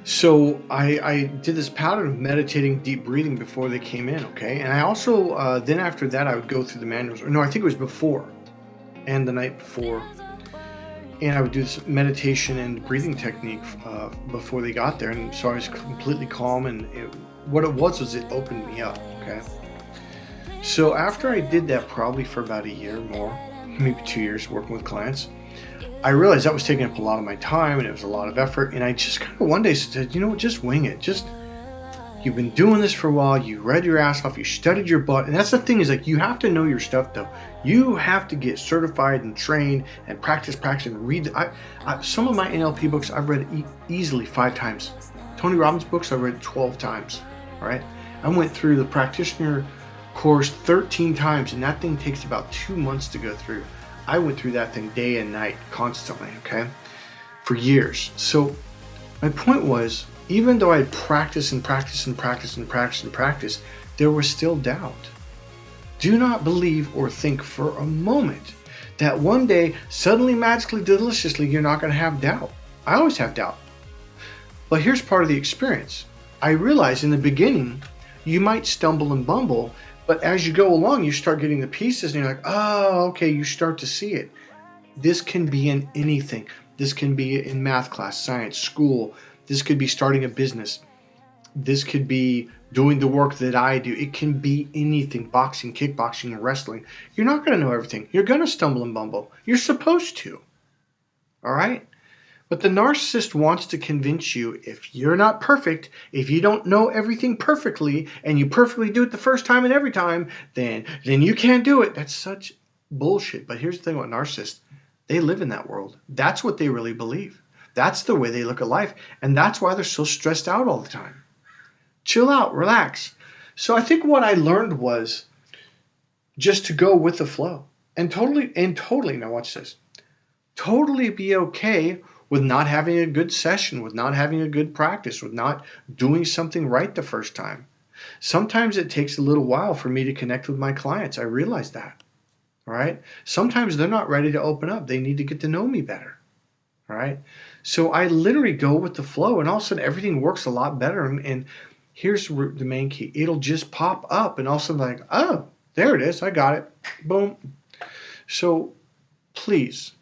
So I did this pattern of meditating, deep breathing before they came in, okay? And I also then after that I would go through the manuals. Or no, I think it was before and the night before, and I would do this meditation and breathing technique before they got there, and so I was completely calm. And what it was it opened me up, okay? So after I did that, probably for about a year more, maybe 2 years working with clients, I realized that was taking up a lot of my time and it was a lot of effort. And I just kind of one day said, you know what, just wing it. Just, you've been doing this for a while. You read your ass off. You studied your butt. And that's the thing is, like, you have to know your stuff though. You have to get certified and trained and practice and read. Some of my NLP books I've read easily 5 times. Tony Robbins books I've read 12 times. All right. I went through the practitioner course 13 times, and that thing takes about 2 months to go through. I went through that thing day and night constantly, okay, for years. So my point was, even though I practiced and practiced and practiced and practiced and practiced, there was still doubt. Do not believe or think for a moment that one day, suddenly, magically, deliciously, you're not going to have doubt. I always have doubt. But here's part of the experience. I realized in the beginning, you might stumble and bumble, but as you go along, you start getting the pieces and you're like, oh, okay, you start to see it. This can be in anything. This can be in math class, science, school. This could be starting a business. This could be doing the work that I do. It can be anything, boxing, kickboxing, and wrestling. You're not going to know everything. You're going to stumble and bumble. You're supposed to. All right? But the narcissist wants to convince you, if you're not perfect, if you don't know everything perfectly, and you perfectly do it the first time and every time, then you can't do it. That's such bullshit. But here's the thing about narcissists. They live in that world. That's what they really believe. That's the way they look at life. And that's why they're so stressed out all the time. Chill out, relax. So I think what I learned was just to go with the flow. And totally, now watch this. Totally be okay with not having a good session, with not having a good practice, with not doing something right the first time. Sometimes it takes a little while for me to connect with my clients. I realize that. All right. Sometimes they're not ready to open up. They need to get to know me better. All right. So I literally go with the flow, and all of a sudden everything works a lot better. And here's the main key. It'll just pop up, and all of a sudden, like, oh, there it is. I got it. Boom. So please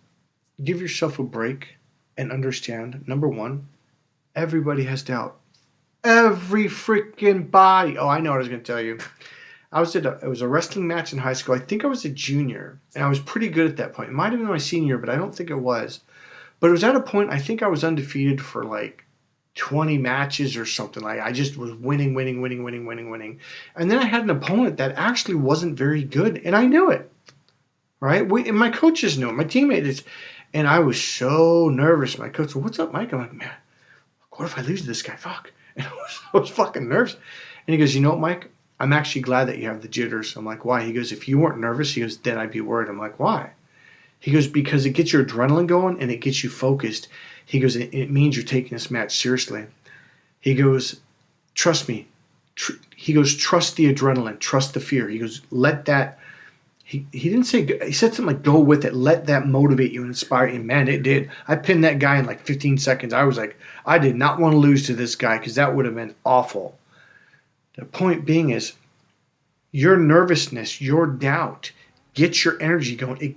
give yourself a break and understand, number one, everybody has doubt. Every freaking body. Oh, I know what I was going to tell you. It was a wrestling match in high school. I think I was a junior, and I was pretty good at that point. It might have been my senior year, but I don't think it was. But it was at a point, I think I was undefeated for like 20 matches or something. Like, I just was winning. And then I had an opponent that actually wasn't very good, and I knew it. Right? And my coaches knew it. My teammates. And I was so nervous. My coach said, what's up, Mike? I'm like, man, what if I lose to this guy? Fuck. And I was fucking nervous. And he goes, you know what, Mike? I'm actually glad that you have the jitters. I'm like, why? He goes, if you weren't nervous, he goes, then I'd be worried. I'm like, why? He goes, because it gets your adrenaline going and it gets you focused. He goes, it means you're taking this match seriously. He goes, trust me. He goes, trust the adrenaline. Trust the fear. He goes, let that. He didn't say, he said something like, go with it. Let that motivate you and inspire you. And man, it did. I pinned that guy in like 15 seconds. I was like, I did not want to lose to this guy because that would have been awful. The point being is, your nervousness, your doubt, gets your energy going.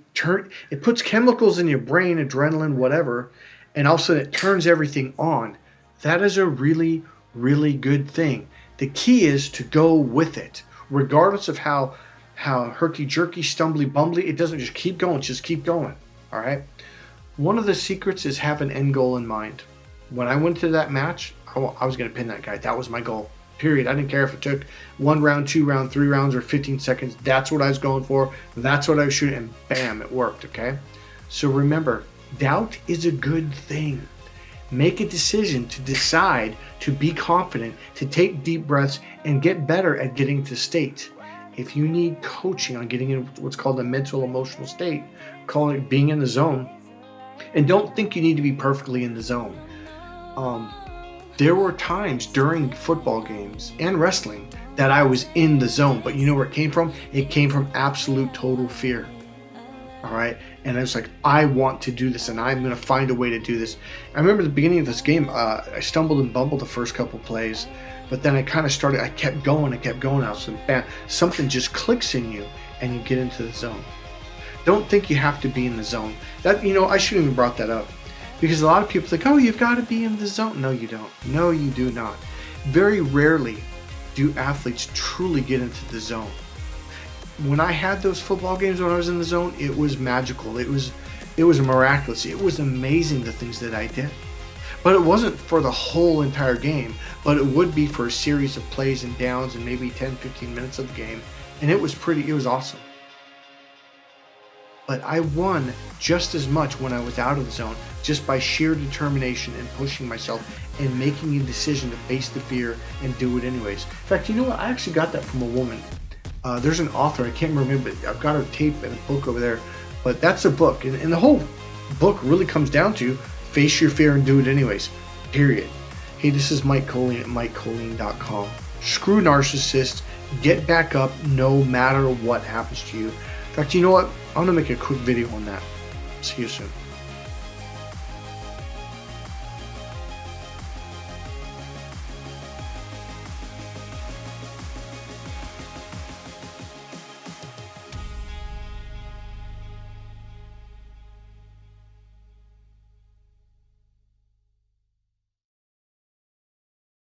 It puts chemicals in your brain, adrenaline, whatever, and all of a sudden it turns everything on. That is a really, really good thing. The key is to go with it, regardless of how herky-jerky, stumbly, bumbly. It doesn't just keep going. Just keep going. All right? One of the secrets is have an end goal in mind. When I went to that match, I was going to pin that guy. That was my goal. Period. I didn't care if it took 1 round, 2 rounds, 3 rounds, or 15 seconds. That's what I was going for. That's what I was shooting. And bam, it worked. Okay? So remember, doubt is a good thing. Make a decision to decide to be confident, to take deep breaths, and get better at getting to state. If you need coaching on getting in what's called a mental emotional state, call it being in the zone. And don't think you need to be perfectly in the zone. There were times during football games and wrestling that I was in the zone. But you know where it came from? It came from absolute total fear. All right. And I was like, I want to do this and I'm going to find a way to do this. I remember the beginning of this game, I stumbled and bumbled the first couple plays, but then I kind of started, I kept going. I was like, bam, something just clicks in you and you get into the zone. Don't think you have to be in the zone. That, I shouldn't even brought that up, because a lot of people think, oh, you've got to be in the zone. No, you don't. No, you do not. Very rarely do athletes truly get into the zone. When I had those football games when I was in the zone, it was magical. It was miraculous. It was amazing, the things that I did. But it wasn't for the whole entire game, but it would be for a series of plays and downs and maybe 10, 15 minutes of the game. And it was awesome. But I won just as much when I was out of the zone, just by sheer determination and pushing myself and making a decision to face the fear and do it anyways. In fact, you know what? I actually got that from a woman. There's an author, I can't remember, but I've got her tape and a book over there. But that's a book. And the whole book really comes down to face your fear and do it anyways. Period. Hey, this is Mike Colleen at MikeColleen.com. Screw narcissists. Get back up no matter what happens to you. In fact, you know what? I'm going to make a quick video on that. See you soon.